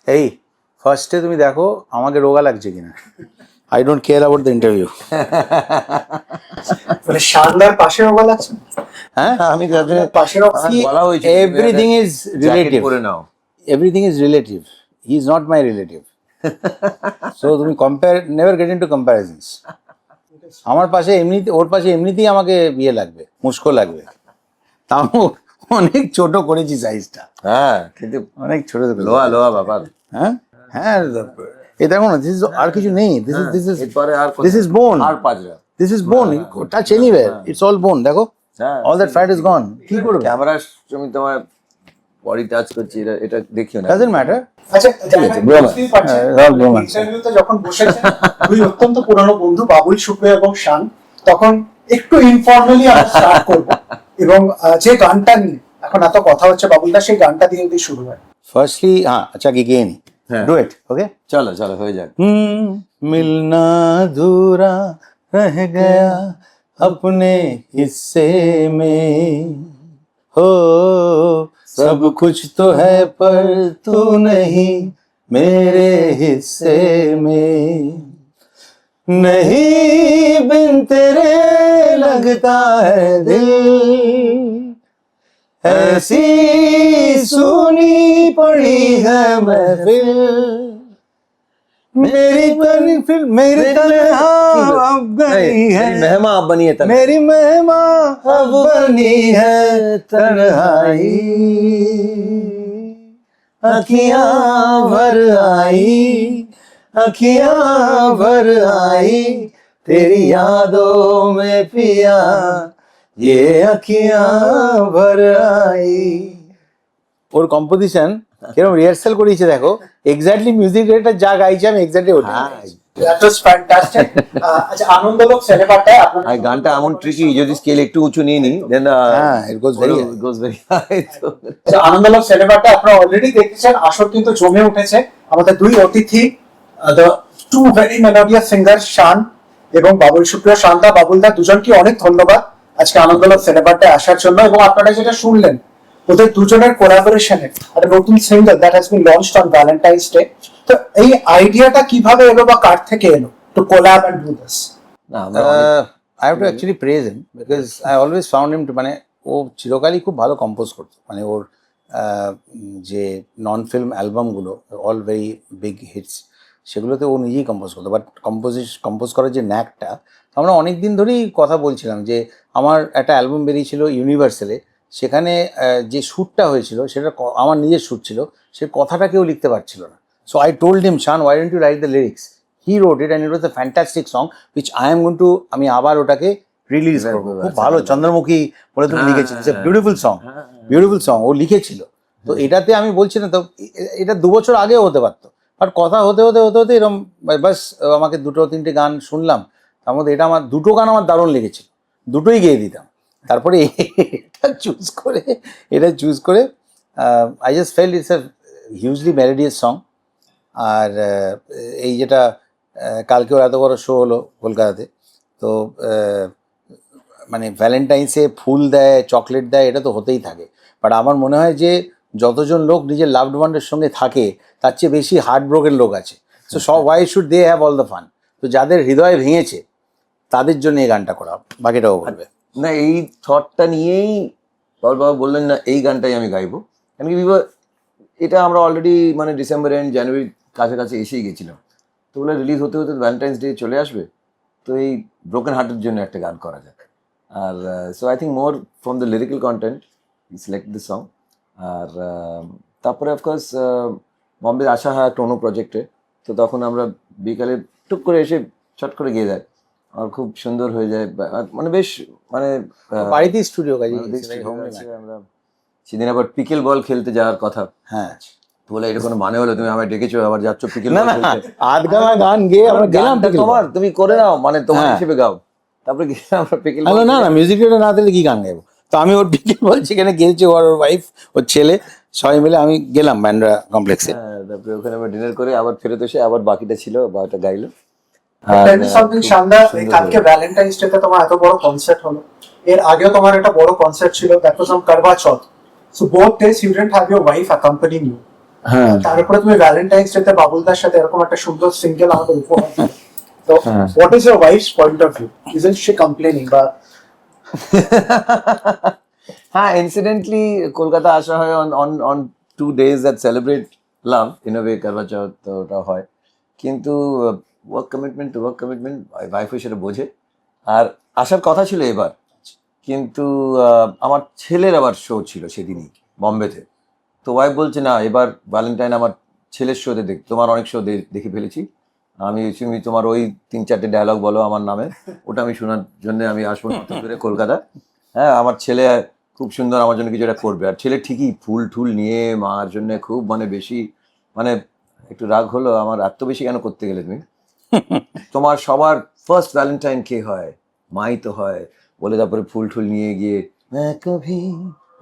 এই ফার্স্টে তুমি দেখো আমাকে রোগা লাগছে কিনা। I don't care about the interview. মানে শানদার পাশে রোগা লাগছে? হ্যাঁ, আমি পাশে বলা হয়েছে এভরিথিং ইজ রিলেটিভ, করে নাও। Everything is relative, he is not my relative. So তুমি compare, never get into comparisons. আমার পাশে এমনিতে, ওর পাশে এমনিতেই আমাকে বিয়ে লাগবে, মুস্কো লাগবে। তাও অনেক ছোট করেছি সাইজটা। হ্যাঁ, কিন্তু অনেক ছোট লোয়া লোয়া বাবা। হ্যাঁ হ্যাঁ, এই দেখো না, দিস ইজ আর কিছু নেই। এরপরে আর দিস ইজ বোন, আর পাজরা। দিস ইজ বোন, টাচ এনিওয়্যার, ইটস অল বোন। দেখো হ্যাঁ, অল দ্যাট ফ্যাট ইজ গন। কি করবে? ক্যামেরা তুমি তোমার বডি টাচ করছি, এটা দেখিও না। Doesn't matter. আচ্ছা, বুঝতেই পারছি। ইন্টারভিউতে যখন বসেছেন দুই অত্যন্ত পুরানো বন্ধু বাবুল সুপ্রিয় এবং শান, তখন একটু ইনফর্মালি আমরা স্টার্ট করব এবং যে গানটা নিয়ে এখন এত কথা হচ্ছে বাবুলদা, সেই গানটা দিয়ে যদি শুরু হয়। ফার্স্টলি হ্যাঁ, আচ্ছা কি গেয়ে নি, হ্যাঁ। Do it. ওকে, চলো চলো হয়ে যাক। मिलना अधूरा रह गया अपने हिस्से में, हो सब कुछ तो है पर तू नहीं मेरे हिस्से में, नहीं बिन तेरे लगता है दिल, ऐसी सुनी पड़ी है महफिल, मेरी महफिल मेरी तन्हा अब गई है, मेहमा अब बनी है तन्हा। मेरी मेहमा अब बनी है तन्हाई, अखियां भर आई, अखियां भर आई, तेरी यादों में पिया ये अखियां भर आई। ওর কম্পোজিশন কিরকম রিহার্সাল করেছে দেখো, এক্স্যাক্টলি মিউজিক ডিরেক্টর যা গাইছে আমি এক্স্যাক্টলি ওটা গাইছি। That was fantastic. আচ্ছা, আনন্দলোক সিনেমাটায় আপনার আর গানটা এমন ট্রিকি, যদি স্কেল একটু উঁচু নিয়ে নি দেন হ্যাঁ, it goes very high. goes very high. আচ্ছা, আনন্দলোক সিনেমাটা আপনারা অলরেডি দেখেছেন, আসর কিন্তু জমে উঠেছে। আমাদের দুই অতিথি, the two very melodious singer Shaan এবং বাবুল সুপ্রিয়। শানদা, বাবুলদা দুজনকে অনেক ধন্যবাদ আজকে আনন্দলোক সিনেমাটায় আসার জন্য। এবং আপনারা যেটা শুনলেন ওদের দুজনের কোলাবোরেশনে একটা নতুন single that has been launched on Valentine's day. তো এই আইডিয়াটা কিভাবে এলো বা কার থেকে এলো to collab and do this? না, আমরা I have to actually praise him because I always found him to, মানে ও চিরকালই খুব ভালো কম্পোজ করতো। মানে ওর যে নন ফিল্ম অ্যালবামগুলো অল ভেরি বিগ হিটস, সেগুলোতে ও নিজেই কম্পোজ করতো। বাট কম্পোজ করার যে ন্যাকটা, আমরা অনেক দিন ধরেই কথা বলছিলাম যে আমার একটা অ্যালবাম বেরিয়েছিল ইউনিভার্সালে, সেখানে যে শ্যুটটা হয়েছিল সেটা আমার নিজের শ্যুট ছিল, সে কথাটা কেউ লিখতে পারছিল না। So I told him, Shaan, why don't you write the lyrics? He wrote it and it was a fantastic song which I am going to, আমি আবার ওটাকে রিলিজ করবো। খুব ভালো, চন্দ্রমুখী বলে তুমি লিখেছিল, it's a beautiful song, beautiful song ও লিখেছিল। তো এটাতে আমি বলছি না তো, এটা 2 বছর আগেও হতে পারতো, বাট কথা হতে হতে হতে হতে এরকম বাস আমাকে 2-3টে গান শুনলাম, তার মধ্যে এটা আমার 2টো গান আমার দারুণ লেগেছিল, দুটোই গেয়ে দিতাম। তারপরে এটা চুজ করে I just felt it's a hugely melodious song. আর এই যেটা কালকেও এত বড় শো হলো কলকাতাতে, তো মানে ভ্যালেন্টাইন্সে ফুল দেয়, চকলেট দেয়, এটা তো হতেই থাকে। বাট আমার মনে হয় যে যতজন লোক নিজের লাভড ওয়ানের সঙ্গে থাকে তার চেয়ে বেশি হার্ট ব্রোকেন লোক আছে। So why should they have all the fun? তো যাদের হৃদয় ভেঙেছে তাদের জন্য এই গানটা করা, বাকিটাও বলবে না। এই থটটা নিয়েই বাবা বললেন না এই গানটাই আমি গাইবো। আমি এটা আমরা অলরেডি মানে ডিসেম্বর এন্ড জানুয়ারির কাছাকাছি এসেই গেছিলাম। তো বলে রিলিজ হতে হতে ভ্যালেন্টাইন্স ডে চলে আসবে, তো এই ব্রোকেন হার্টের জন্য একটা গান করা যাক। আর so I think more from the lyrical content ই সিলেক্ট দিস সং। আর তারপরে অফকোর্স বম্বে আসা হয় একটা অন্য প্রজেক্টে, তো তখন আমরা বিকালে টুক করে এসে চট করে গিয়ে যায়, আর খুব সুন্দর হয়ে যায়। মানে বেশ মানে বাড়িতেই স্টুডিও কাজে আমরা সেদিন আবার পিকেল বল খেলতে যাওয়ার কথা। হ্যাঁ, বলে এটা কোনো মানে হলো? তুমি আমায় ডেকেছো, আবার যাচ্ছ পিকেল না বল না, খেলতে? আধগানা গান গেয়ে আমরা গেলাম। তোমার তুমি করে নাও, মানে তোমার হিসেবে গাও। তারপরে গিয়ে আমরা পিকেল বল, না না, মিউজিক ডিরেক্টর না দিলে কি গান গাইবো? তো আমি ওর পিকেল বল সেখানে গেছি, ওর ওয়াইফ, ওর ছেলে, সবাই মিলে আমি গেলাম ব্যান্ড্রা কমপ্লেক্সে। তারপরে ওখানে আমরা ডিনার করে আবার ফেরত এসে আবার বাকিটা ছিল বা ওটা গাইলো। শানদা, কালকে ভ্যালেন্টাইন্স ডে তে তোমার এত বড় কনসার্ট হলো, এর আগেও তোমার একটা বড় কনসার্ট ছিল, that was on Karva Chauth. So both days you didn't have your wife accompanying you. হ্যাঁ তার উপরে তুমি ভ্যালেন্টাইন্স ডে তে বাবুলদার সাথে এরকম একটা সুন্দর সিঙ্গেল আমাদের উপহার দিলে। তো হ্যাঁ। What is your wife's point of view? Isn't she complaining বা হ্যাঁ, ইনসিডেন্টলি কলকাতা আসা হয় on 2 days that celebrate love in a way, করবা চৌথ তো ওটা হয়, কিন্তু ওয়ার্ক কমিটমেন্ট ওয়াইফও সেটা বোঝে। আর আসার কথা ছিল এবার, কিন্তু আমার ছেলের আবার শো ছিল সেদিনই বম্বেতে, তো ওয়াইফ বলছে না এবার ভ্যালেন্টাইন আমার ছেলের শোতে দেখ, তোমার অনেক শো দেখে ফেলেছি, তুমি তোমার ওই 3-4টে ডায়লগ বলো আমার নামে, ওটা আমি শোনার জন্য আমি আসবো নতুন করে কলকাতা। হ্যাঁ, আমার ছেলে খুব সুন্দর আমার জন্য কিছু একটা করবে। আর ছেলে ঠিকই ফুল টুল নিয়ে মার জন্য খুব মানে বেশি, মানে একটু রাগ হলো আমার, এত বেশি কেন করতে গেলে তুমি, তোমার সবার ফার্স্ট ভ্যালেন্টাইন কে হয়, মাই তো হয় বলে, তারপরে ফুল টুল নিয়ে গিয়ে "मैं कभी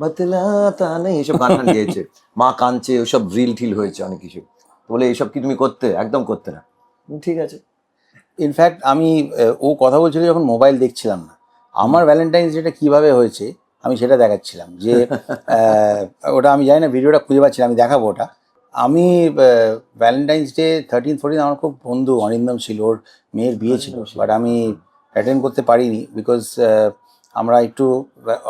बतलाता नहीं" এইসব গান টান গিয়েছে, মা কাঁদছে, ওসব রিল টিল হয়েছে অনেক কিছু। তো বলে এইসব কি তুমি করতে, একদম করতে না। ঠিক আছে। ইনফ্যাক্ট আমি ও কথা বলছিল যখন মোবাইল দেখছিলাম না, আমার ভ্যালেন্টাইন্স ডেটা কীভাবে হয়েছে আমি সেটা দেখাচ্ছিলাম, যে ওটা আমি জানি না, ভিডিওটা খুঁজে পাচ্ছিলাম, আমি দেখাবো ওটা। আমি ভ্যালেন্টাইন্স ডে 13-14 আমার খুব বন্ধু অরিন্দম ছিল, ওর মেয়ের বিয়ে ছিল, বাট আমি অ্যাটেন্ড করতে পারিনি বিকজ আমরা একটু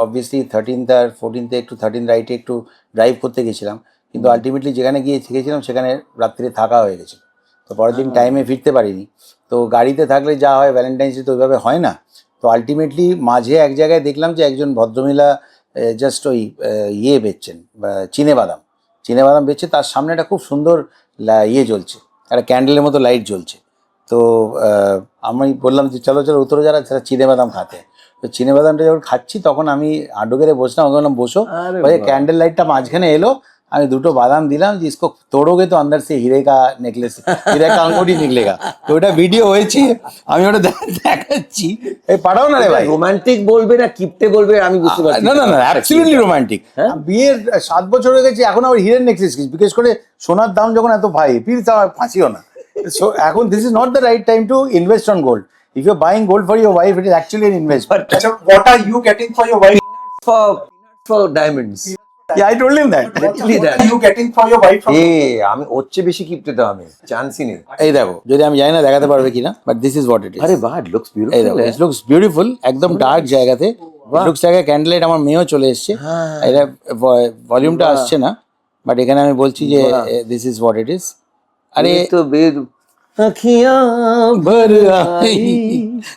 অবভিয়াসলি 13th আর 14th একটু 13th রাইটে একটু ড্রাইভ করতে গেছিলাম, কিন্তু আলটিমেটলি যেখানে গিয়ে থেকেছিলাম সেখানে রাত্রে থাকা হয়ে গেছিলো, তো পরের দিন টাইমে ফিরতে পারিনি। তো গাড়িতে থাকলে যা হয় ভ্যালেন্টাইন্স ডে তো ওইভাবে হয় না। তো আলটিমেটলি মাঝে এক জায়গায় দেখলাম যে একজন ভদ্রমহিলা জাস্ট ওই ইয়ে বেচছেন, চিনে বাদাম বেচছে, তার সামনে একটা খুব সুন্দর ইয়ে জ্বলছে, একটা ক্যান্ডেলের মতো লাইট জ্বলছে। তো আমি বললাম যে চলো উত্তরে যারা চিনে বাদাম খাতে, তো চিনে বাদামটা যখন খাচ্ছি তখন আমি আড্ডু গেড়ে বসলাম, ওকে বললাম বসো, ওই ক্যান্ডেল লাইটটা মাঝখানে এলো, আমি দুটো বাদাম দিলাম, যে इसको तोड़ोगे तो अंदर से हीरे का नेकलेस, हीरे का अंगूठी निकलेगा। তো ওটা ভিডিও হয়েছে, আমি ওটা দেখাচ্ছি, এই পাঠাও না রে ভাই। রোমান্টিক বলবে না কিপটে বলবে আমি বুঝতে পারছি না অ্যাবসলিউটলি রোমান্টিক। বিয়ের 7 বছর হয়ে গেছে, এখন আবার হিরের নেকলেস, বিশেষ করে সোনার দাম যখন এত ভাই, প্লিজ আমার ফাঁসিও না। সো এখন this is not the right time to invest on gold. If you buying gold for your wife, it is actually an investment. আচ্ছা, what are you getting for your wife? for diamonds. Yeah, I told him that. Literally What that. are you getting for your wife? আমি ওর চেয়ে বেশি কিপটে তো আমি চান্সই নেই। এই দেখো, যদি আমি জানি না দেখাতে পারবে কিনা, but this is what it is. আরে বাহ, ইট লুকস এই দেখো, বিউটিফুল। ইট লুকস বিউটিফুল, একদম ডার্ক জায়গাতে লুকস লাইক ক্যান্ডেল লাইট। আমার মেয়েও চলে এসছে, এটা ভলিউমটা আসছে না, বাট এখানে আমি বলছি যে this is what it is. আরে তো বেদ আখিয়াं ভর আই,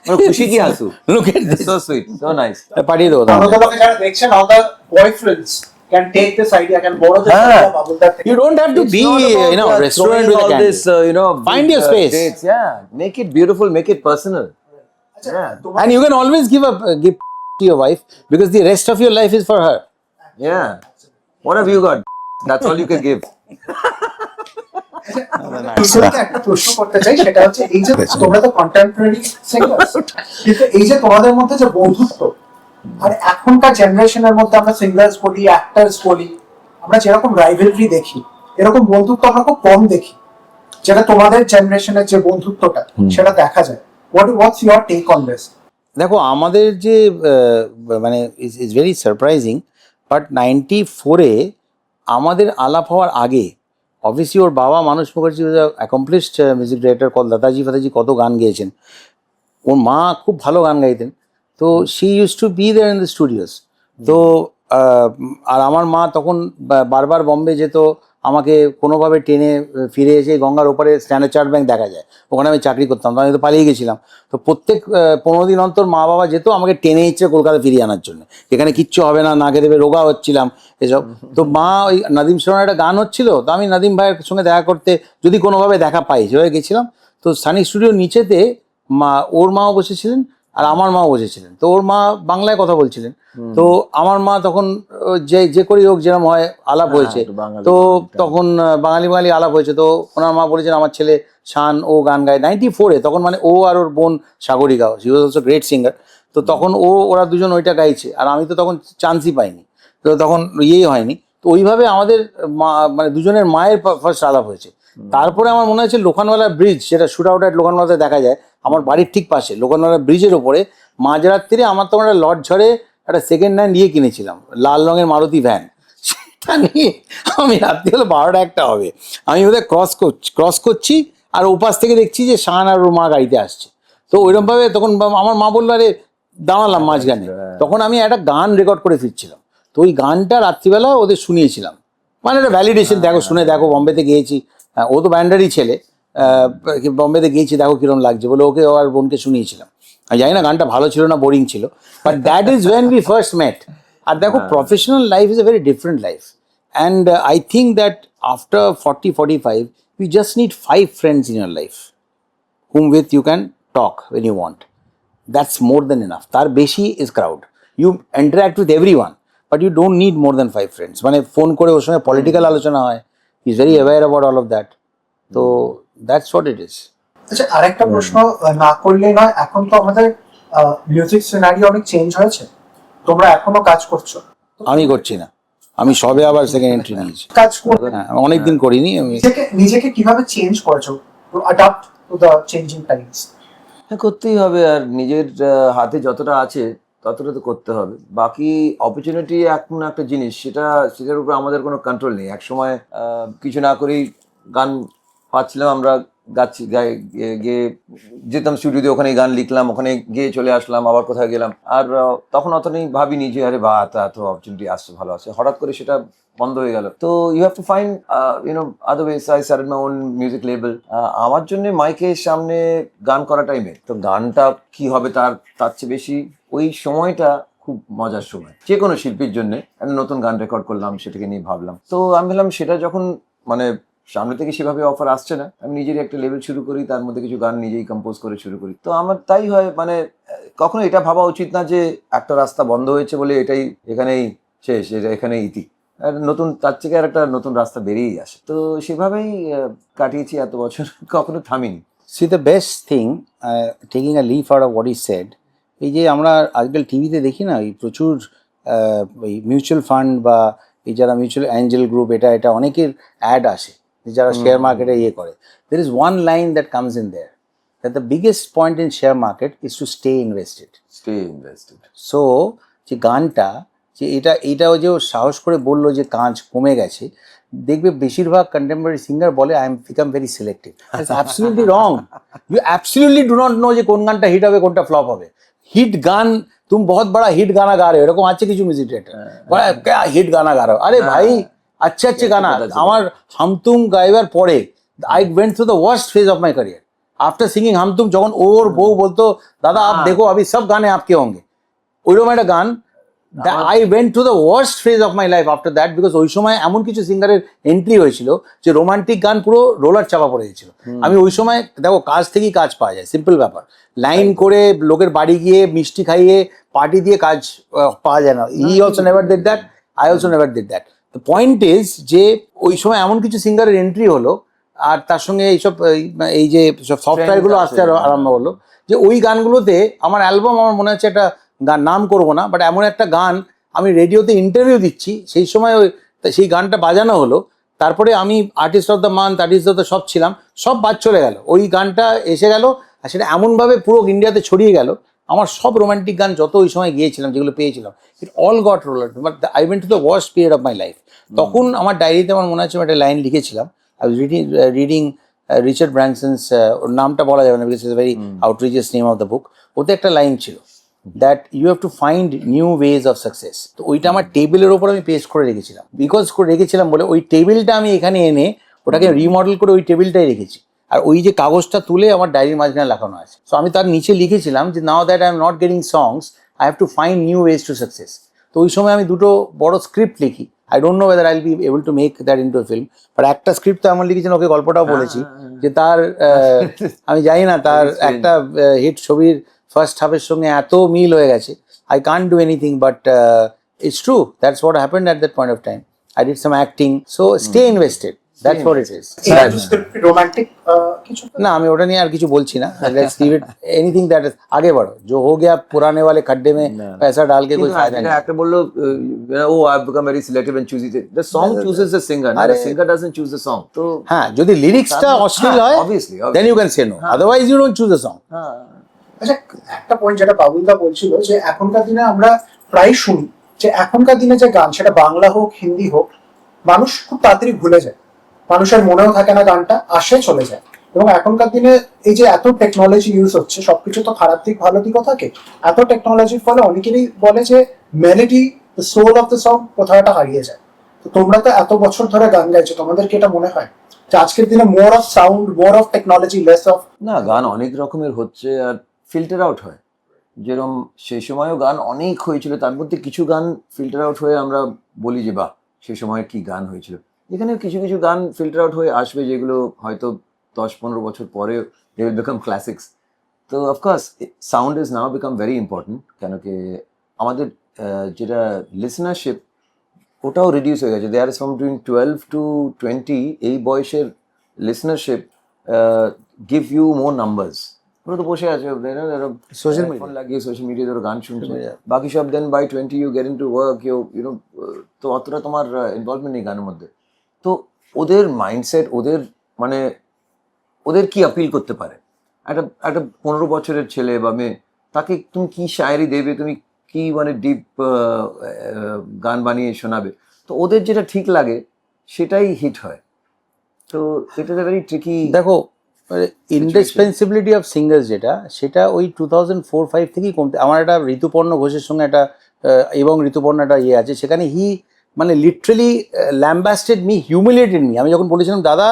মানে খুশি কি Hasu. Look at this, so sweet, so nice. পাঠিয়ে দেবো আমাদের লোকে যারা দেখছেন, all the boyfriends can take this idea, can borrow this idea বাবুলদার থেকে। You don't have to be, you know, restaurant with a candle. This, Find your space. Dates, yeah, make it beautiful, make it personal. আচ্ছা, Yeah. তোমার And you can always give to your wife, because the rest of your life is for her. Yeah. What have you got? That's all you can give. কিশোরীকে একটা প্রশ্ন করতে চাই, সেটা হচ্ছে এই যে তোমরা তো কন্টেম্পোরারি সিঙ্গার্স, কিন্তু এই যে তোমাদের মধ্যে যে বন্ধুত্ব, আর এখনকার জেনারেশনের মধ্যে আমরা সিঙ্গার্স বলি, অ্যাক্টার্স বলি, আমরা যেরকম রাইভেলরি দেখি, এরকম বন্ধুত্ব আমরা খুব কম দেখি, যেটা তোমাদের জেনারেশনের যে বন্ধুত্বটা সেটা দেখা যায়। What's your take on this? দেখো, আমাদের যে মানে ইজ ভেরি সারপ্রাইজিং, বাট 94-এ আমাদের আলাপ হওয়ার আগে, অবভিয়াসলি ওর বাবা Manas Mukherjee accomplished music director, কল দাদাজি ফাদাজি কত গান গেয়েছেন, ওর মা খুব ভালো গান গাইতেন, তো she used to be there in the studios. তো আর আমার মা তখন বারবার বম্বে যেত, আমাকে কোনোভাবে টেনে ফিরে এসে গঙ্গার ওপারে স্ট্যান্ডার্ড চার্ট ব্যাংক দেখা যায়, ওখানে আমি চাকরি করতাম, তো আমি তো পালিয়ে গেছিলাম, তো প্রত্যেক 15 দিন অন্তর মা বাবা যেত আমাকে টেনে ইচ্ছে কলকাতা ফিরিয়ে আনার জন্য, এখানে কিচ্ছু হবে না, না খেতে দেবে, রোগা হচ্ছিলাম এসব। তো মা ওই নাদিম শ্রবণের একটা গান হচ্ছিল, তো আমি নাদিম ভাইয়ের সঙ্গে দেখা করতে যদি কোনোভাবে দেখা পাই সেভাবে গেছিলাম। তো সানি স্টুডিওর নিচেতে ওর মাও বসেছিলেন আর আমার মাও বসেছিলেন, তো ওর মা বাংলায় কথা বলছিলেন, তো আমার মা তখন যে করেই হোক যেরকম হয় আলাপ হয়েছে, তো তখন বাঙালি আলাপ হয়েছে, তো ওনার মা বলেছেন আমার ছেলে শান ও গান গায় 94-এ, তখন মানে ও আর ওর বোন Sagarika, she was also great singer, তো তখন ওরা দুজন ওইটা গাইছে, আর আমি তো তখন চান্সই পাইনি, তো তখন ইয়েই হয়নি। তো ওইভাবে আমাদের মানে দুজনের মায়ের ফার্স্ট আলাপ হয়েছে। তারপরে আমার মনে হচ্ছে লোখানওয়ালা ব্রিজ, সেটা শুট আউট অ্যাট লোখানওয়ালাতে দেখা যায়, আমার বাড়ির ঠিক পাশে লোখানওয়ালা ব্রিজের ওপরে মাঝরাত্রিরে আমার তখন একটা লট ঝড়ে একটা সেকেন্ড হ্যান্ড কিনেছিলাম, লাল রঙের মারুতি ভ্যান, আমি রাত্রি হলো 12টা 1টা হবে, আমি ওদের ক্রস করছি আর ওপাশ থেকে দেখছি যে শান আর ওর মা গাড়িতে আসছে। তো ওইরকম ভাবে তখন আমার মা বললো আরে দাঁড়ালাম মাঝখানে, তখন আমি একটা গান রেকর্ড করে ফিরছিলাম। তো ওই গানটা রাত্রিবেলা ওদের শুনিয়েছিলাম, মানে একটা ভ্যালিডেশন, দেখো শুনে দেখো বম্বেতে গিয়েছি, ও তো ব্যান্ডারই ছেলে, বম্বেতে গিয়েছি দেখো কিরম লাগছে বলে ওকে আর বোনকে শুনিয়েছিলাম। আমি জানি না গানটা ভালো ছিল না বোরিং ছিল, but that is when we first met. আর দেখো professional life is a very different life, and I think that after 40-45 you just need 5 friends in your life whom with you can talk when you want. That's more than enough. Tar beshi is crowd. You interact with everyone, but you don't need more than 5 friends. মানে phone করে ওর সঙ্গে political আলোচনা হয়, he is very aware about all of that. তো that's what it is. আচ্ছা, আরেকটা প্রশ্ন না করলে নয়, এখন তো আমাদের মিউজিক সিনারি অনেক চেঞ্জ হয়েছে, তোমরা এখনো কাজ করছো? আমি করছি না, আমি সবে আবার সেকেন্ড এন্ট্রি নিয়েছি। কাজ করবে, হ্যাঁ, অনেকদিন করিনি আমি। নিজেকে কিভাবে চেঞ্জ করেছো to adapt to the changing Times? হ্যাঁ, করতেই হবে, আর নিজের হাতে যতটা আছে ততটা তো করতে হবে। বাকি অপরচুনিটি এখন একটা জিনিস, সেটার উপর আমাদের কোনো কন্ট্রোল নেই। একসময় কিছু না করেই গান পাচ্ছিলাম, আমরা গিয়ে যেতাম স্টুডিওতে, ওখানে গান লিখলাম, ওখানে গিয়ে চলে আসলাম, আবার কোথায় গেলাম। আর তখন অতটাই ভাবিনি যে আরে বা এত অপরচুনিটি আসছে, ভালো আছে। হঠাৎ করে সেটা বন্ধ হয়ে গেল। তো you have to find otherways. I started my own music label. আমার জন্য মাইকের সামনে গান করাটাই মেন। তো গানটা কি হবে তার চেয়ে বেশি ওই সময়টা খুব মজার সময় যে কোনো শিল্পীর জন্য। একটা নতুন গান রেকর্ড করলাম, সেটাকে নিয়ে ভাবলাম। তো আমি ভাবলাম সেটা যখন মানে সামনে থেকে সেভাবে অফার আসছে না, আমি নিজেরই একটা লেভেল শুরু করি, তার মধ্যে কিছু গান নিজেই কম্পোজ করে শুরু করি। তো আমার তাই হয়, মানে কখনো এটা ভাবা উচিত না যে একটা রাস্তা বন্ধ হয়েছে বলে এটাই এখানেই শেষ, এটা এখানেই ইতি। আর নতুন তার থেকে আর একটা নতুন রাস্তা বেরিয়েই আসে। তো সেভাবেই কাটিয়েছি এত বছর, কখনো থামিনি। See, the best thing, taking a leaf out of what he said, এই যে আমরা আজকাল টিভিতে দেখি না, এই প্রচুর ওই মিউচুয়াল ফান্ড বা এই যারা মিউচুয়াল অ্যাঞ্জেল গ্রুপ, এটা অনেকের অ্যাড আসে যারা শেয়ার মার্কেটে ইয়ে করে। There is one line that comes in their, that the biggest point in share market is to stay invested. So যে গানটা, যে এটাও যে ও সাহস করে বললো যে কাজ কমে গেছে, দেখবে বেশিরভাগ কন্টেম্পোরারি সিঙ্গার বলে I am become very selective. Absolutely wrong. You absolutely do not know যে কোন গানটা হিট হবে কোনটা ফ্লপ হবে। হিট গান তুম বহুত বড়া হিট গানা গা রে, এরকম আছে কিছু মিউজিক ডিরেক্টর, হিট গানা গা রে, আরে ভাই अच्छे গানা। আমার হামতুম গাইবার পরে I went through the worst phase of my career after singing হামতুম। যখন ওর বউ বলতো দাদা আপ দেখো আভি সব গানে আপকে হোঙ্গে, ওইরকম একটা গান। I went to the worst phase of my life after that, because ওই সময় এমন কিছু সিঙ্গারের এন্ট্রি হয়েছিল যে রোমান্টিক গান পুরো রোলার চাপা পড়ে গেছিল। আমি ওই সময় দেখো কাজ থেকেই কাজ পাওয়া যায়, সিম্পল ব্যাপার। লাইন করে লোকের বাড়ি গিয়ে মিষ্টি খাইয়ে পার্টি দিয়ে কাজ পাওয়া যায় না। He also never did that, I also never did that. The point is যে ওই সময় এমন কিছু সিঙ্গারের এন্ট্রি হলো, আর তার সঙ্গে এইসব এই যে সব সফটওয়্যারগুলো আসতে আরম্ভ হলো, যে ওই গানগুলোতে আমার অ্যালবাম, আমার মনে হচ্ছে একটা গান, নাম করবো না, বাট এমন একটা গান আমি রেডিওতে ইন্টারভিউ দিচ্ছি, সেই সময় সেই গানটা বাজানো হলো। তারপরে আমি artist of the month, artist of the সব ছিলাম, সব বাদ চলে গেল, ওই গানটা এসে গেল, আর সেটা এমনভাবে পুরো ইন্ডিয়াতে ছড়িয়ে গেল। আমার সব রোমান্টিক গান যত ওই সময় গিয়েছিলাম, যেগুলো পেয়েছিলাম, it all goat roller. But I went to the worst period of my life. তখন আমার ডায়েরিতে আমার মনে আছে আমি একটা লাইন লিখেছিলাম। I was reading Richard Branson's, ওর নামটা বলা যাবে না because it's very outrageous name of the book. ওতে একটা লাইন ছিল that you have to find new ways of success. তো ওইটা আমার টেবিলের ওপর আমি পেস্ট করে রেখেছিলাম, বিকজ করে রেখেছিলাম বলে ওই টেবিলটা আমি এখানে এনে ওটাকে রিমডেল করে ওই টেবিলটাই রেখেছি। আর ওই যে কাগজটা তুলে আমার ডায়েরির মাঝখানে লাগানো আছে। সো আমি তার নিচে লিখেছিলাম যে now that I am not getting songs, I have to find new ways to success. তো ওই সময় আমি দুটো বড় স্ক্রিপ্ট লিখি। I don't know whether I will be able to make that into a film, but একটা script তো এমন লিখেছেন, ওকে গল্পটাও বলেছি যে তার আমি জানি না তার একটা হিট ছবির ফার্স্ট হাফের সঙ্গে এত মিল হয়ে গেছে, I can't do anything, but it's true. That's what happened at that point of time. I did some acting, so stay invested. That's what it is. Romantic কিছু না, আমি ওটা নিয়ে আর কিছু বলছি না। Let's leave it. Anything that is आगे बढ़ो, जो हो गया पुराने वाले खड्डे में पैसा डाल के कोई फायदा नहीं। একটা বললো ও I become very selective and choosy. The song chooses the singer, the singer doesn't choose the song. তো হ্যাঁ, যদি লিরিক্সটা অশ্লীল হয়, obviously then you can say no. Otherwise you don't choose the song. আচ্ছা, একটা পয়েন্ট যেটা বাবুলদা বলছিল যে এখনকার দিনে আমরা প্রায় শুনি যে এখনকার দিনে যে গান, সেটা বাংলা হোক হিন্দি হোক, মানুষ খুব তাড়াতাড়ি ভুলে যায়, মানুষের মনেও থাকে না, গানটা আসে চলে যায়। এবং এখনকার দিনে এই যে এত টেকনোলজি ইউজ হচ্ছে, সবকিছু তো খারাপ দিক ভালো দিকও থাকে। এত টেকনোলজির ফলে অনেকেরই বলে যে melody, the soul of the song কোথাও একটা হারিয়ে যায়। তো তোমরা তো এত বছর ধরে গান গাইছো, তোমাদের কি এটা মনে হয় যে আজকের দিনে more of sound, more of technology, less of? না, গান অনেক রকমের হচ্ছে আর ফিল্টার আউট হয়। যেরকম সেই সময়ও গান অনেক হয়েছিল, তার মধ্যে কিছু গান ফিল্টার আউট হয়ে আমরা বলি যে বাহ সেই সময় কি গান হয়েছিল। এখানে কিছু কিছু গান ফিল্টার আউট হয়ে আসবে যেগুলো হয়তো 10-15 বছর পরে দে উইল বিকাম ক্লাসিক্স। তো of course sound is now become very important, কেন কি আমাদের যেটা লিসনারশিপ ওটাও রিডিউস হয়ে গেছে। There is from between 12 to 20 এই বয়সের listenership give you more numbers. ওরা তো বসে আছে Social media. ফোন লাগিয়ে সোশ্যাল মিডিয়াতে ওরা গান শুনছে, Social media. বাকি সব then by 20 you get into work, you know, তো অতটা তোমার ইনভলভমেন্ট নেই গানের মধ্যে। তো ওদের মাইন্ডসেট, ওদের মানে ওদের কি আপিল করতে পারে, একটা একটা 15 বছরের ছেলে বা মেয়ে, তাকে তুমি কি শায়েরি দেবে, তুমি কি মানে ডিপ গান বানিয়ে শোনাবে, তো ওদের যেটা ঠিক লাগে সেটাই হিট হয়। তো এটা ভেরি ট্রিকি। দেখো ইন্ডিসপেন্সিবিলিটি অফ সিঙ্গার্স যেটা, সেটা ওই 2004-05 থেকেই কমতে। আমার একটা ঋতুপর্ণ ঘোষের সঙ্গে একটা এবং ঋতুপর্ণ একটা ইয়ে আছে, সেখানে হি মানে লিটারেলি ল্যাম্বাস্টেড মি, হিউমিলিয়েটেড মি। আমি যখন বলেছিলাম দাদা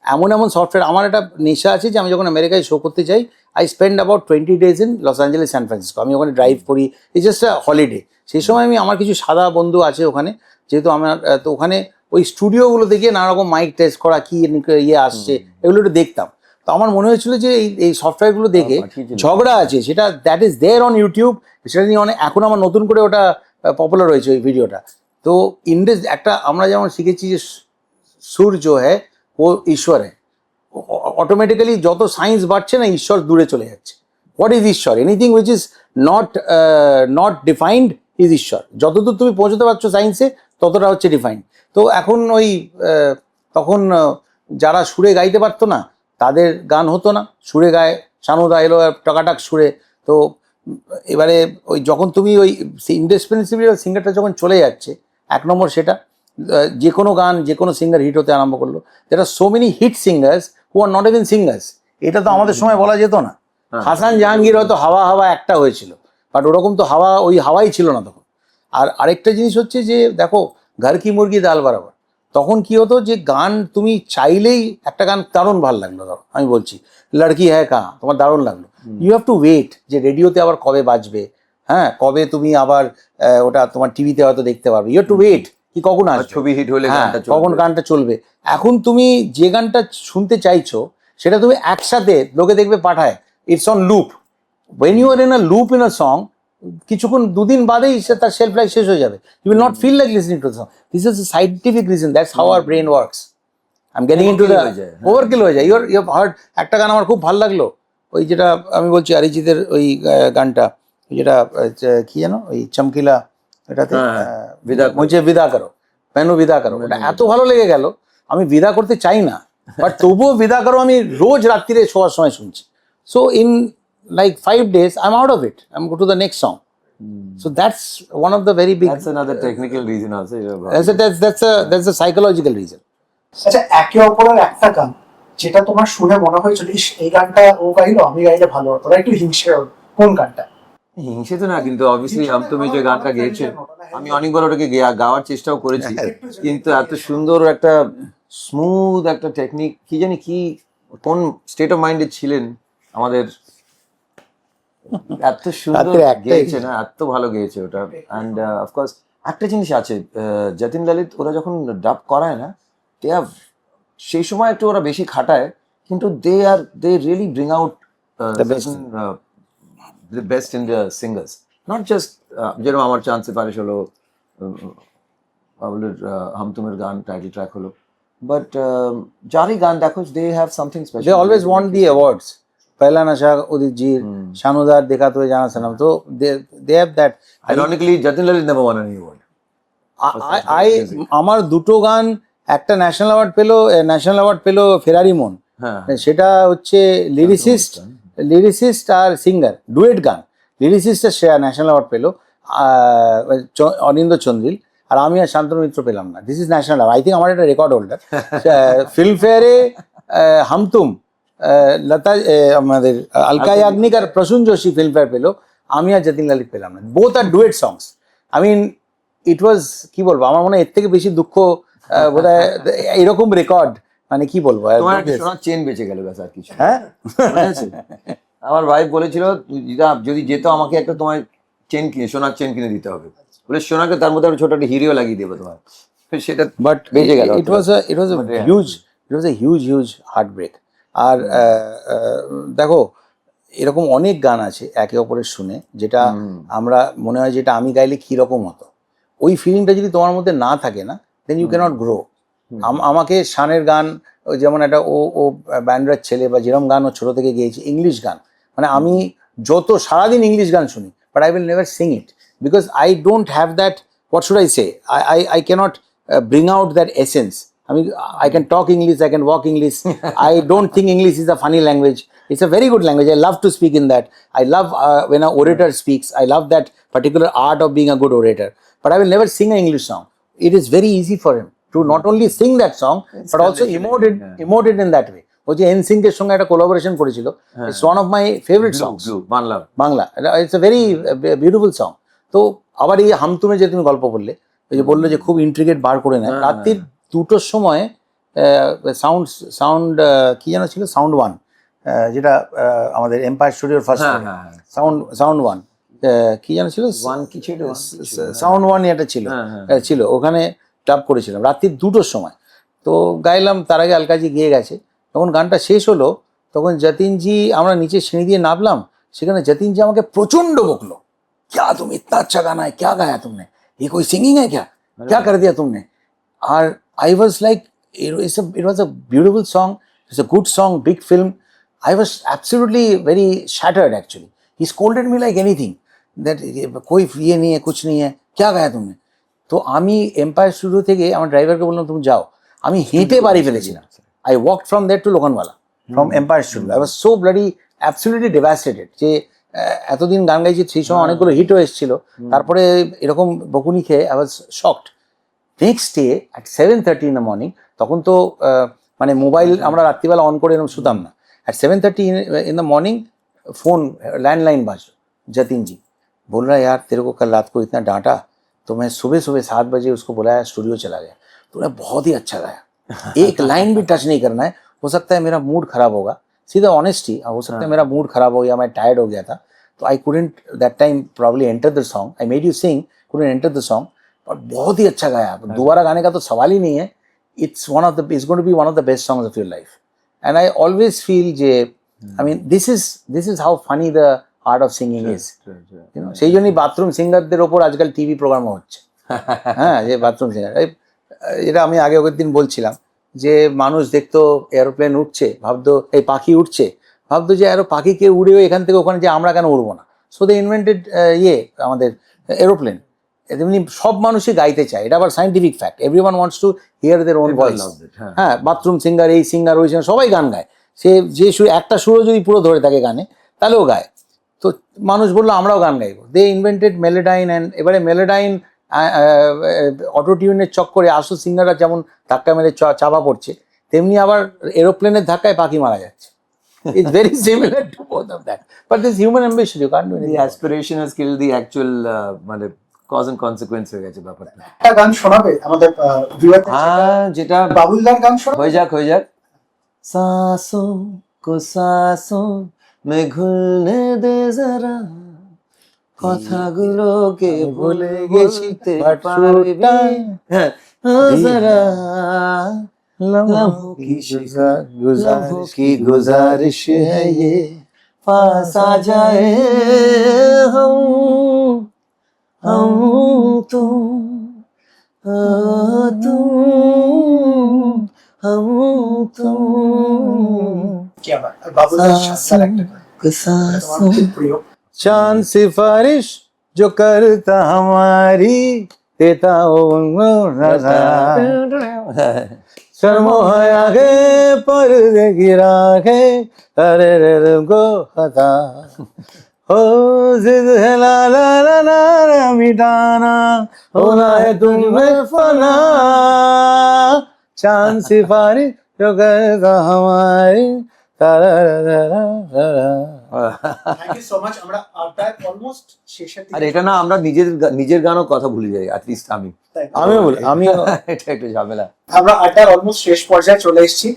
এমন এমন সফটওয়্যার, আমার একটা নেশা আছে যে আমি যখন আমেরিকায় শো করতে যাই, I spend about 20 days in Los Angeles, San Francisco. আমি ওখানে ড্রাইভ করি, ইটস জাস্ট আ হলিডে। সেই সময় আমি, আমার কিছু সাদা বন্ধু আছে ওখানে, যেহেতু আমার তো ওখানে ওই স্টুডিওগুলো দেখে নানা রকম মাইক টেস্ট করা, কি ইয়ে আসছে, এগুলো একটু দেখতাম। তো আমার মনে হয়েছিল যে এই সফটওয়্যারগুলো দেখে ঝগড়া আছে, সেটা that is there on YouTube, সেটা নিয়ে অনেক এখন আমার নতুন করে ওটা পপুলার হয়েছে ওই ভিডিওটা। তো একটা আমরা যেমন শিখেছি যে সুর জো হ্যায় ও ঈশ্বর হ্যায়, অটোমেটিক্যালি যত সায়েন্স বাড়ছে না, ঈশ্বর দূরে চলে যাচ্ছে। হোয়াট ইজ ঈশ্বর? Anything which is not defined is ঈশ্বর। যতদূর তুমি পৌঁছতে পারছো সায়েন্সে, ততটা হচ্ছে ডিফাইন্ড। তো এখন ওই তখন যারা সুরে গাইতে পারতো না তাদের গান হতো না, সুরে গায়ে শানুদা এলো টকাটাক সুরে। তো এবারে ওই যখন তুমি ওই ইন্ডিসপেন্সিবল সিঙ্গারটা যখন চলে যাচ্ছে, এক নম্বর সেটা যে কোনো গান, যে কোনো সিঙ্গার হিট হতে আরম্ভ করলো। যেটা so many hit singers who are not even singers, এটা তো আমাদের সময় বলা যেত না। হাসান জাহাঙ্গীর হয়তো হাওয়া হাওয়া একটা হয়েছিল, বাট ওরকম তো হাওয়া, ওই হাওয়াই ছিল না তখন। আর আরেকটা জিনিস হচ্ছে যে দেখো ঘর কি মুরগি দাল বরাবর, তখন কি হতো যে গান তুমি চাইলেই একটা গান দারুণ ভালো লাগলো, ধরো আমি বলছি লড়কি হ্যায় কাহা, তোমার দারুণ লাগলো, ইউ হ্যাভ টু ওয়েট যে রেডিওতে আবার কবে বাজবে, হ্যাঁ কবে তুমি আবার ওটা তোমার টিভিতে হয়তো দেখতে পারবে, ইউ হ্যাভ টু ওয়েট কি কখন আসবে, ছবি হিট হলে হ্যাঁ গানটা কখন গানটা চলবে। এখন তুমি যে গানটা শুনতে চাইছো সেটা তুমি একসাথে লোকে দেখবে পাঠায়, it's on loop. When you are in a loop in a song, কিছুক্ষণ দুদিন বাদেই সে তার শেলফ লাইফ শেষ হয়ে যাবে। You will not feel like listening to the song. This is a scientific reason, that's how our brain works. I'm getting into the overkill হয়ে যায়। Your heart একটা গান আমার খুব ভালো লাগলো, ওই যেটা আমি বলছি অরিজিতের ওই গানটা, যেটা কি জানো ওই চমকিলা, এটাতে মুঝে বিদা করো, মেনু বিদা করো, ওটা এত ভালো লেগে গেল, আমি বিদা করতে চাই না, বাট তবুও বিদা করো আমি রোজ রাত্রিরে শোয়ার সময় শুনছি। So in like 5 days I'm out of it, I'm go to the next song. So that's one of the very big, That's another technical reason also. that's a psychological reason. আচ্ছা, একে অপরের একটা গান যেটা তোমার শুনে মনে হয়েছিল ইস এই গানটা ও গাইলো, আমি গাইলে ভালো হতো, ওরা একটু হিংসে হলো, কোন গানটা? হিংসে তো না, কিন্তু অবভিয়াসলি তুমি যে গানটা গেয়েছো, আমি অনেকবার ওটাকে গাওয়ার চেষ্টাও করেছি, কিন্তু এত সুন্দর একটা স্মুথ একটা টেকনিক, কি জানি কি কোন স্টেট অফ মাইন্ডে ছিলেন আমাদের, এত সুন্দর গেয়েছে না, এত ভালো গেয়েছে ওটা। অ্যান্ড অফকোর্স একটা জিনিস আছে, যতীন ললিত ওরা যখন ডাব করায় না, সেই সময় একটু ওরা বেশি খাটায়, কিন্তু they really bring out the best in the singers, not just যেরকম আমার চান্সে পারিস হলো, বাবুলের হাম তুমের গান টাইটেল ট্র্যাক হলো, বাট যারই গান দেখো they have something special, they always want the awards. पहला नशा उदित जी, शानुदार देखा तो जाना सनम, तो they have that. ironically Jatin Lalit never won any award. আমার দুটো গান, একটা ন্যাশনাল অ্যাওয়ার্ড পেলো ফেরারি মন, হ্যাঁ সেটা হচ্ছে লিরিসিস্ট আর সিঙ্গার ডুয়েট গান, লিরিসিস্ট আর ন্যাশনাল অ্যাওয়ার্ড পেলো অনিন্দ চন্দ্রিল, আর আমি আর শান্তনু মিত্র পেলাম না। This is national, I think আমার একটা রেকর্ড হোল্ডার। ফিল্মফেয়ারে হাম তুম, লতা আমাদের আলকা ইয়াগনিক আর প্রসূন যোশী ফিল্মফেয়ার পেলো, আমি আর যতীন লালিত পেলাম না। বোথ আর duet songs. I mean it was, কি বলবো, আমার মনে হয় এর থেকে বেশি দুঃখ বোধহয় এরকম রেকর্ড, মানে কি বলবো। তোমার একটা সোনার চেন বেঁচে গেল ব্যাস, আর কিছু। হ্যাঁ, মনে আছে? আমার ভাই বলেছিল যদি যেত আমাকে একটা তোমার চেন কিনে, সোনার চেন কিনে দিতে হবে বলে, সোনাকে তার মধ্যে একটা ছোট একটা হিরিও লাগিয়ে দেবো তোমার, সেটা বাট বেঁচে গেল। ইট ওয়াজ এ হিউজ হার্টব্রেক। আর দেখো, এরকম অনেক গান আছে একে অপরের শুনে যেটা আমরা মনে হয় যেটা আমি গাইলে কিরকম হতো, ওই ফিলিংটা যদি তোমার মধ্যে না থাকে না, দেন ইউ ক্যানট গ্রো। আমাকে শানের গান, ওই যেমন একটা ও ব্যান্ডরার ছেলে, বা যেরকম গান ও ছোট থেকে গেয়েছে, ইংলিশ গান, মানে আমি যত সারাদিন ইংলিশ গান শুনি, but I will never Singh it because I don't have that, what should I say, I cannot bring out that essence. I mean, I can talk English, I can walk English. I don't think English is a funny language. It's a very good language. I love to speak in that. I love when an orator speaks. I love that particular art of being a good orator. But I will never sing an English song. It is very easy for him to not only sing that song, but also emote it in that way. ও যে NSYNC এর সঙ্গে একটা collaboration করেছিল, it's one of my favourite songs, Bangla. It's a very beautiful song. তো আবার এই হামতুমে যে তুমি গল্প বললে, ওই যে বললো যে খুব ইন্ট্রিগেট বার করে নেয়, রাত্রির 2টোর সময় সাউন্ড কি যেন ছিল, সাউন্ড ওয়ান, যেটা আমাদের এম্পায়ার স্টুডিওর ফার্স্ট সাউন্ড ওয়ান, কি যেন ছিল, সাউন্ড ওয়ান এটা ছিল ওখানে ক্লাব করেছিলাম রাত্রির 2টোর সময়। তো গাইলাম, তার আগে আলকাজি গিয়ে গেছে। তখন গানটা শেষ হলো, তখন যতীনজি, আমরা নিচে সিঁড়ি দিয়ে নামলাম, সেখানে যতীনজি আমাকে প্রচন্ড বকলো, क्या तुम इतना अच्छा गाना है, क्या गाया तुमने, ये कोई सिंगिंग है क्या कर दिया तुमने। और I was like, it was a beautiful song, it's a good song, big film. I was absolutely very shattered actually. He scolded me like anything, that कोई ये नहीं है, कुछ नहीं है, क्या गाया तुमने। তো আমি এম্পায়ার স্টুডিও থেকে আমার ড্রাইভারকে বললাম তুমি যাও, আমি হেঁটে বাড়ি ফেলেছিলাম। I walked from there to লোকানওয়ালা, from Empire Studio. I was so bloody absolutely devastated যে এতদিন গান গাইছি, সেই সময় অনেকগুলো হিটও এসেছিল, তারপরে এরকম বকুনি খেয়ে I was shocked. Next day at 7:30 in the morning, তখন তো মানে মোবাইল আমরা রাত্রিবেলা অন করে এরকম শুতাম না, at 7:30 in the morning phone landline बाजो, जतिन जी बोल रहा है यार तेरे को कल रात को इतना डांटा, तो मैं सुबह 7 बजे उसको बुलाया, स्टूडियो चला गया, तूने बहुत ही अच्छा गाया, एक लाइन भी टच नहीं करना है, हो सकता है मेरा मूड खराब होगा, सीधा ऑनेस्टी, हो सकता है मेरा मूड खराब हो गया, मैं टायर्ड हो गया था, तो I couldn't that time probably enter the song, I made you sing, couldn't enter the song, और बहुत ही अच्छा गाया, दोबारा गाने का तो सवाल ही नहीं है। It's going to be one of the best songs of your life, and I always feel जे I mean this is how funny the art of singing is, you know. সেই জন্যই বাথরুম সিঙ্গারদের ওপর আজকাল টিভি প্রোগ্রামও হচ্ছে। হ্যাঁ, যে bathroom singer, এটা আমি আগে আগের দিন বলছিলাম যে মানুষ দেখতো এরোপ্লেন উঠছে, ভাবতো এই পাখি উঠছে, ভাবতো যে আরো পাখি কে উড়েও এখান থেকে ওখানে, যে আমরা কেন উড়বো না। সো দে ইনভেন্টেড আমাদের এরোপ্লেন। তেমনি সব মানুষই গাইতে চায়, এটা আবার scientific fact, everyone wants to here their own voice. হ্যাঁ, বাথরুম সিঙ্গার, এই সিঙ্গার, ওই সিঙ্গার, সবাই গান গায়, সে যে সুর, একটা সুরও যদি পুরো ধরে থাকে গানে তাহলেও গায়। তো মানুষ বললো আমরাও গান গাইবো, দে ইনভেন্টেড মেলোডাইন, অ্যান্ড এবারে মেলোডাইন অটোটিউনের চক্করে আসল সিঙ্গাররা যেমন ধাক্কা মেরে চাপা পড়ছে, তেমনি আবার এরোপ্লেনের ধাক্কায় পাখি মারা যাচ্ছে। It's very similar to both of that, but this human ambition, you can't do anything. The aspiration has killed the actual মানে cause and consequence হয়ে গেছে ব্যাপারটা। একটা গান শোনাবে আমাদের ভিউয়ারদের? হ্যাঁ, যেটা বাবুলদার গান শোনাবে। হয়ে যাক सांसों को सांसों में घुलने दे जरा, কথাগুলোকে ভুলে গেছি পারবি जरा, लम्हों की गुजारिश है ये, पास आ जाए हम तुम हम तुम। क्या बात, बाबुलदार शानदार একটা গান, তোমার খুব প্রিয়। चांद सिफारिश जो करता हमारी देता हो नजर, शर्मो हया के पर्दे गिरा के अरे रे को खता ओ जिद है ला ला ला ला ला मिटाना होना है तुम्हें फना चांद सिफारिश जो करेगा हमारी থ্যাংক ইউ সো মাচ। আমরা আড্ডায় অলমোস্ট শেষের আর দিকে এটা না আমরা নিজের গানও কথা ভুলে যাই, অ্যাটলিস্ট আমি। আমিও বলি আমিও এটা একটু ঝামেলা। আমরা আড্ডার অলমোস্ট শেষ পর্যায়ে চলে এসেছি।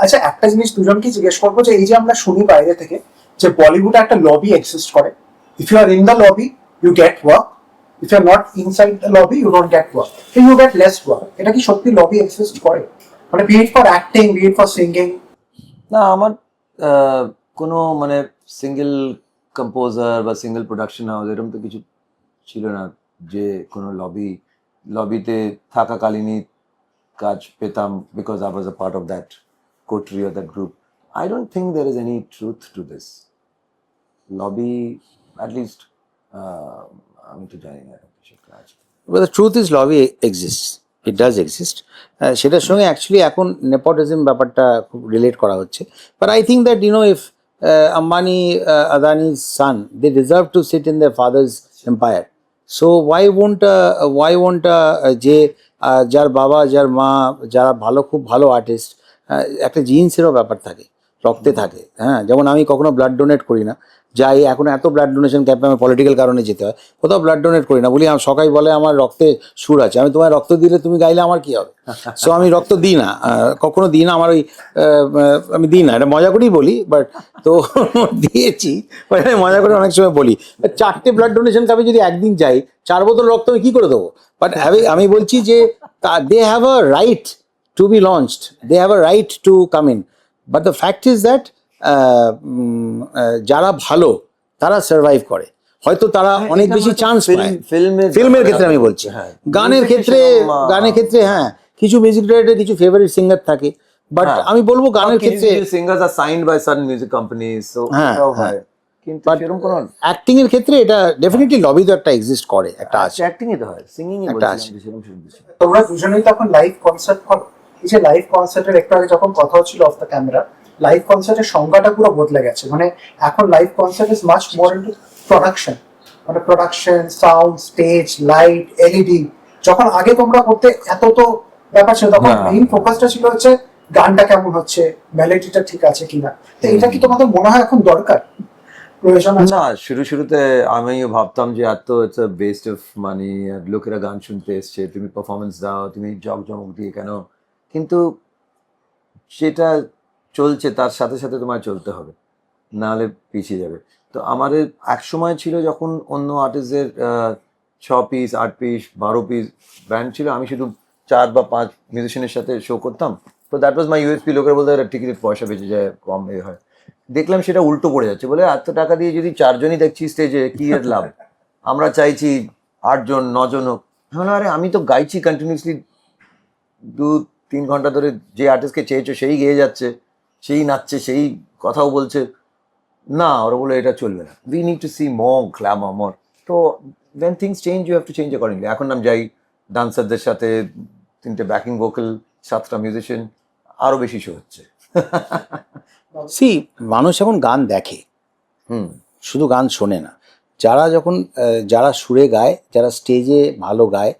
আচ্ছা, একটা জিনিস দুজনকে জিজ্ঞেস করবো যে এই যে আমরা শুনি বাইরে থেকে যে বলিউডে একটা লবি এক্সিস্ট করে, if you are in the lobby you get work, if you are not inside the lobby you don't get work, you get less work. এটা কি সত্যি লবি এক্সিস্ট করে, মানে be it for acting, be it for singing? না, আমার কোনো মানে single composer বা সিঙ্গেল প্রোডাকশন হাউস এরকম তো কিছু ছিল না যে কোনো লবিতে থাকাকালীনই কাজ পেতাম, because I was a part of that coterie or that group. I don't think there is any truth to this lobby, at least আমি তো জানি না কিছু কাজ। But the truth is lobby exists. It does exist. সেটার সঙ্গে actually এখন nepotism ব্যাপারটা খুব রিলেট করা হচ্ছে। But I think that if Ambani, আদানি's son, they deserve to sit in their father's empire. So why won't যে যার বাবা যার মা যারা খুব ভালো আর্টিস্ট, একটা জিন্সেরও ব্যাপার থাকে, রক্তে থাকে। হ্যাঁ, যেমন আমি কখনো ব্লাড ডোনেট করি না, যাই এখন এত ব্লাড ডোনেশন ক্যাম্পে আমার পলিটিক্যাল কারণে যেতে হয়, কোথাও ব্লাড ডোনেট করি না, বলি সবাই বলে আমার রক্তে সুর আছে, আমি তোমায় রক্ত দিলে তুমি গাইলে আমার কি হবে? সো আমি রক্ত দিই না, কখনো দিই না, আমার ওই আমি দিই না, এটা মজা করেই বলি, বাট তো দিয়েছি, আমি মজা করে অনেক সময় বলি 4টে ব্লাড ডোনেশন ক্যাম্পে যদি একদিন যাই 4 বোতল রক্ত আমি কি করে দেবো? বাট আমি বলছি যে they have a right to be launched, they have a right to come in, but the fact is that যারা ভালো তারা সার্ভাইভ করে, হয়তো তারা অনেক বেশি চান্স পায়। ফিল্মের ক্ষেত্রে আমি বলছি, গানের ক্ষেত্রে হ্যাঁ কিছু মিউজিক ডাইরেক্টর কিছু ফেভারিট সিঙ্গার থাকে, বাট আমি বলবো গানের ক্ষেত্রে singers are signed by certain music companies, so এটাও হয়, কিন্তু এরকম কোনো অ্যাক্টিং এর ক্ষেত্রে এটা ডেফিনেটলি লবি তো একটা এক্সিস্ট করে, একটা আছে। অ্যাক্টিং এ তো হয়, সিঙ্গিং এ একটা বলছি আছে। সেরকম শুনছি। তোমরা দুজনেই তখন লাইভ কনসার্ট করো, এই যে লাইভ কনসার্টের একটু আগে যখন কথা হচ্ছিল অফ দ্য ক্যামেরা, লাইভ কনসার্টের সংজ্ঞাটা পুরো বদলে গেছে। মানে এখন live concert is much more into production, মানে production, sound, stage, light, LED. যখন আগে তোমরা করতে এত তো ব্যাপার ছিল, তখন মেইন ফোকাসটা ছিল হচ্ছে গানটা কেমন হচ্ছে, মেলোডিটা ঠিক আছে কিনা। তো এটা কি তোমাদের মনে হয় এখন দরকার, প্রয়োজন আছে? না, শুরুতে আমিও ভাবতাম যে এত it's a West of money, লোকেরা গান শুনতে এসছে, তুমি পারফরমেন্স দাও, তুমি জমক দিয়ে কেন, কিন্তু সেটা চলছে, তার সাথে সাথে তোমার চলতে হবে, নাহলে পিছিয়ে যাবে। তো আমাদের এক সময় ছিল যখন অন্য আর্টিস্টদের 6 পিস 8 পিস 12 পিস ব্যান্ড ছিল, আমি শুধু 4 বা 5 মিউজিশিয়ানের সাথে শো করতাম। তো দ্যাট ওয়াজ মাই ইউএসপি। লোকেরা বলতে টিকিটের পয়সা বেঁচে যায়, কম এ হয়। দেখলাম সেটা উল্টো পড়ে যাচ্ছে, বলে এত টাকা দিয়ে যদি 4 জনই দেখছি স্টেজে, কি এর লাভ? আমরা চাইছি 8 জন 9 জন হোক। আরে আমি তো গাইছি কন্টিনিউসলি 2-3 ঘন্টা ধরে, যে আর্টিস্টকে চেয়েছো সেই গেয়ে যাচ্ছে, সেই নাচছে, সেই কথাও বলছে, না ওরা বলে এটা চলবে না, we need to see more glamour more. তো when things change you have to change accordingly. এখন আমি যাই ডান্সারদের সাথে, 3টে ব্যাকিং ভোকাল, 7টা মিউজিশিয়ান, আরো বেশি শো হচ্ছে। সি মানুষ এখন গান দেখে, শুধু গান শোনে না। যারা সুরে গায়, যারা স্টেজে ভালো গায়,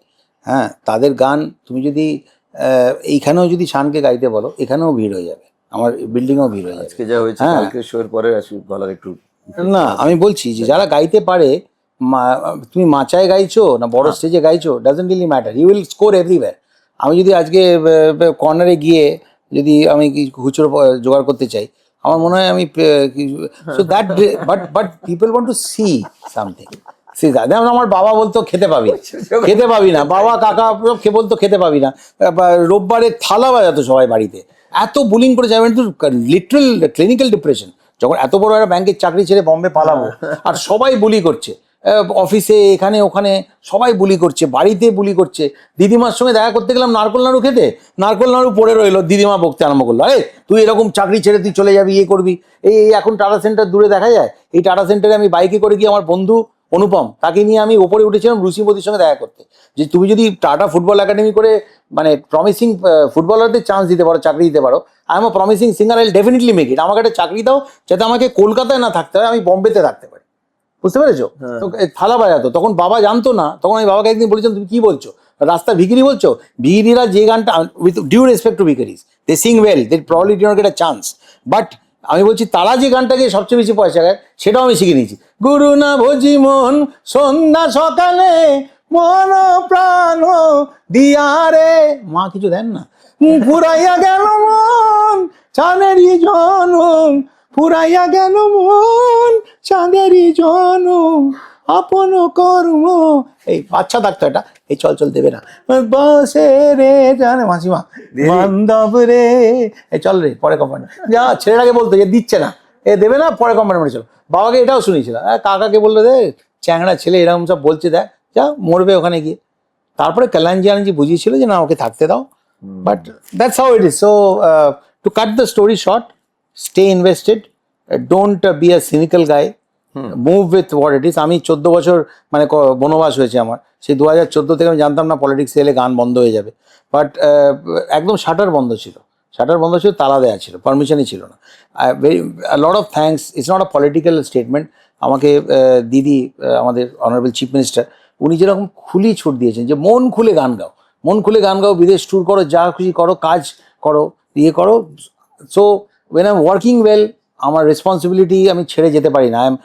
হ্যাঁ তাদের গান তুমি যদি এইখানেও যদি শানকে গাইতে বলো, এখানেও ভিড় হয়ে যাবে, আমার বিল্ডিংয়েও ভিড় হয়ে যাবে। আজকে যা হয়েছে, হ্যাঁ। কালকে শোয়ের পরে গলার একটু না, আমি বলছি যে যারা গাইতে পারে, তুমি মাচায় গাইছো না বড় স্টেজে গাইছো, doesn't really matter, you will score everywhere. আমি যদি আজকে কর্নারে গিয়ে যদি আমি খুচরো জোগাড় করতে চাই, আমার মনে হয় আমি so that but people want to see something. যেমন আমার বাবা বলতো খেতে পাবি না, বাবা কাকা বলতো খেতে পাবি না, রোববারে থালা বাজাতো সবাই বাড়িতে, এত বুলিং করে যাবেন তো লিটারাল ক্লিনিক্যাল ডিপ্রেশন। যখন এত বড় একটা ব্যাংকের চাকরি ছেড়ে বম্বে পালাবো, আর সবাই বুলি করছে, অফিসে এখানে ওখানে সবাই বুলি করছে, বাড়িতে বুলি করছে। দিদিমার সঙ্গে দেখা করতে গেলাম নারকোল নাড়ু খেতে, নারকোল নাড়ু পড়ে রইলো, দিদিমা বকতে আরম্ভ করলো, আরে তুই এরকম চাকরি ছেড়ে তুই চলে যাবি, ইয়ে করবি। এই এখন টাটা সেন্টার দূরে দেখা যায়, এই টাটা সেন্টারে আমি বাইকে করে গিয়ে আমার বন্ধু অনুপম, তাকে নিয়ে আমি ওপরে উঠেছিলাম রুচি মোদির সঙ্গে দেখা করতে, যে তুমি যদি টাটা ফুটবল একাডেমি করে মানে প্রমিসিং ফুটবলারদের চান্স দিতে পারো, চাকরি দিতে পারো, I am a promising singer, I will definitely make it. আমাকে একটা চাকরি দাও যাতে আমাকে কলকাতায় না থাকতে হয়, আমি বম্বেতে থাকতে পারি। বুঝতে পেরেছো? তো থালা বাজাতো, তখন বাবা জানতো না, তখন আমি বাবাকে একদিন বলেছিলাম তুমি কি বলছো, রাস্তার ভিখিরি বলছো? ভিখিরিরা যে গানটা, উইথ ডিউ রেসপেক্ট টু ভিখিরিস, they sing well, they probably did not get a chance, but আমি বলছি তারা যে গানটাকে সবচেয়ে বেশি পয়সা দেয় সেটাও আমি শিখে নিয়েছি। গুরু না ভোজি মন সন্ধ্যা সকালে মন প্রাণ দিয়ারে, মা কিছু দেন না, ফুরাইয়া গেল মন চাঁদেরই জনম, ফুরাইয়া গেল মন চাঁদেরই জনম, আপন কর্ম, এই বাচ্চা থাকতো এটা, এই চল চল দেবে না, বসে রে জানে মাসিমা বান্ধব রে, এই চল রে পরে কম্পার্টমেন্ট, যা ছেলেটাকে বলতো যে দিচ্ছে না, এ দেবে না পরে কম্পার্টমেন্টে চলো। বাবাকে এটাও শুনিয়েছিলাম, কাকাকে বললো দে চ্যাংড়া ছেলে এরকম সব বলছে, দেখ যা মরবে ওখানে গিয়ে। তারপরে কালাঞ্জি বুঝিয়েছিল যে না ওকে থাকতে দাও, but that's how it is. So two cut the story short, stay invested, don't be a cynical guy, move with what it is. আমি 14 বছর মানে বনবাস হয়েছে আমার, সেই 2014 থেকে আমি জানতাম না পলিটিক্সে এলে গান বন্ধ হয়ে যাবে, বাট একদম শাটার বন্ধ ছিল, তালা দেওয়া ছিল, পারমিশনই ছিল না। Lot of thanks, it's not a political statement. আমাকে দিদি, আমাদের অনারেবল চিফ মিনিস্টার, উনি যেরকম খুলি ছুট দিয়েছেন যে মন খুলে গান গাও, মন খুলে গান গাও, বিদেশ ট্যুর করো, যা খুশি করো, কাজ করো, ইয়ে করো। So when I am working well, আমার রেসপন্সিবিলিটি আমি ছেড়ে যেতে পারি না। আই এম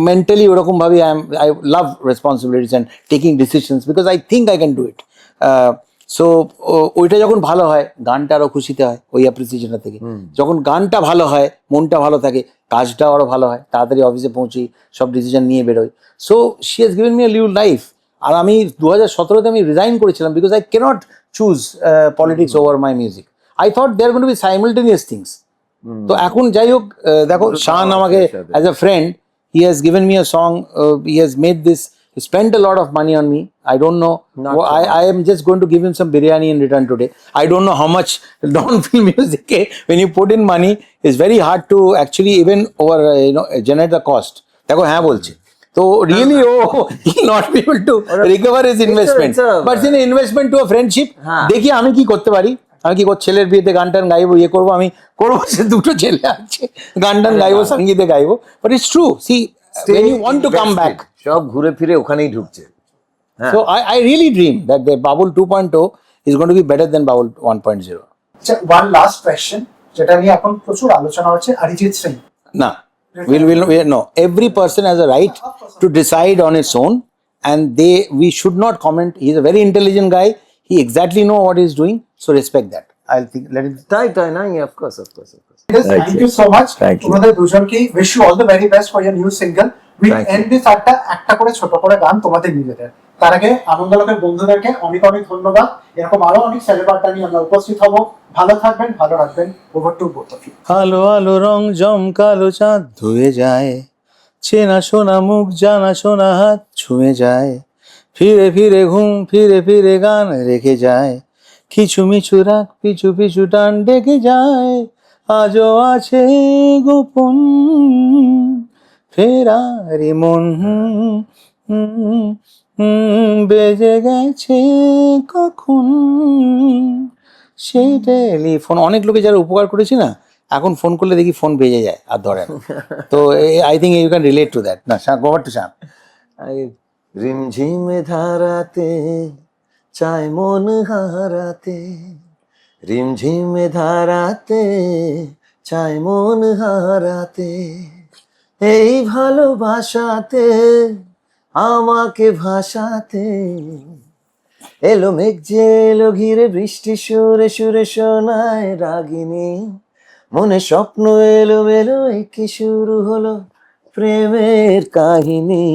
মেন্টালি ওরকমভাবে I love responsibilities and taking decisions because I think I can do it. So ওইটা যখন ভালো হয় গানটা আরও খুশিতে হয়, ওই অ্যাপ্রিসিয়েশনটা থেকে। যখন গানটা ভালো হয়, মনটা ভালো থাকে, কাজটাও আরও ভালো হয়, তাড়াতাড়ি অফিসে পৌঁছি, সব ডিসিশন নিয়ে বেরোই। So she has given me a new life. আর আমি 2017-তে আমি রিজাইন করেছিলাম because I can't choose politics over my music. I thought they're going to be simultaneous things. তো এখন যাই হোক, দেখো শান আমাকে as a friend, he has given me a song, he has made this, he spent a lot of money on me. I don't know. I am just going to give him some biryani in return today. I don't know how much non-film music, when you put in money, is very hard to actually even over generate the cost. দেখো হ্যাঁ বলছে তো really he not be able to recover his investment, but in an investment to a friendship, দেখি আমি কি করতে পারি। আমি কি ছেলের বিয়েতে গান টান গাইবো, ইয়ে করবো, আমি করবো, সে দুটো ছেলে আছে, গান টান গাইবো, সঙ্গীতে গাইবো, but it's true. See when you want to come back, সব ঘুরে ফিরে ওখানেই ঢুকছে। So I really dream that the Babul 2.0 is going to be better than Babul 1.0. One last question, যেটা নিয়ে এখন প্রচুর আলোচনা হচ্ছে, Arijit Singh. No, no. Every person has a right to decide on its own, and we should not comment. He's a very intelligent guy. He exactly know what he's doing. So respect that. I'll think. Let it. তাই না, of course. Thank you so much. Thank you. তোমাদের দুজনকে wish you all the very best for your new single. We end this একটা করে ছোট করে গান তোমাদের নিজেদের। তার আগে আনন্দলোকের বন্ধুদেরকে অনেক অনেক ধন্যবাদ। এরকম আরো অনেক সেলিব্রিটি নিয়ে আমরা উপস্থিত হব। ভালো থাকবেন, ভালো রাখবেন। Over to both of you. আলো আলো রং জমকালো চাঁদ ধুয়ে যায়, চেনা শোনা মুখ জানা শোনা হাত ছুঁয়ে যায়, ফিরে ফিরে ঘুম ফিরে ফিরে গান রেখে যায়, কিছু মিছু রাখ পিছু পিছু টান ডেকে যায়, আজও আছে গোপন ফেরারি মন, বেজে গেছে কখন সেই টেলিফোন। অনেক লোকে যারা উপকার করেছি না, এখন ফোন করলে দেখি ফোন বেজে যায় আর ধরে না। তো I think you can relate to that. না গো টু শান। রিমঝিম ধারাতে চায় মন হারাতে, রিমঝিম ধারাতে চায় মন হারাতে, এই ভালোবাসাতে আমাকে ভাসাতে, এলো মেঘ যে এলো ঘিরে বৃষ্টি সুরে সুরে শোনায় রাগিনী, মনে স্বপ্ন এলো মেলো একে শুরু হলো প্রেমের কাহিনী।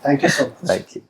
Thank you so much. Thank you.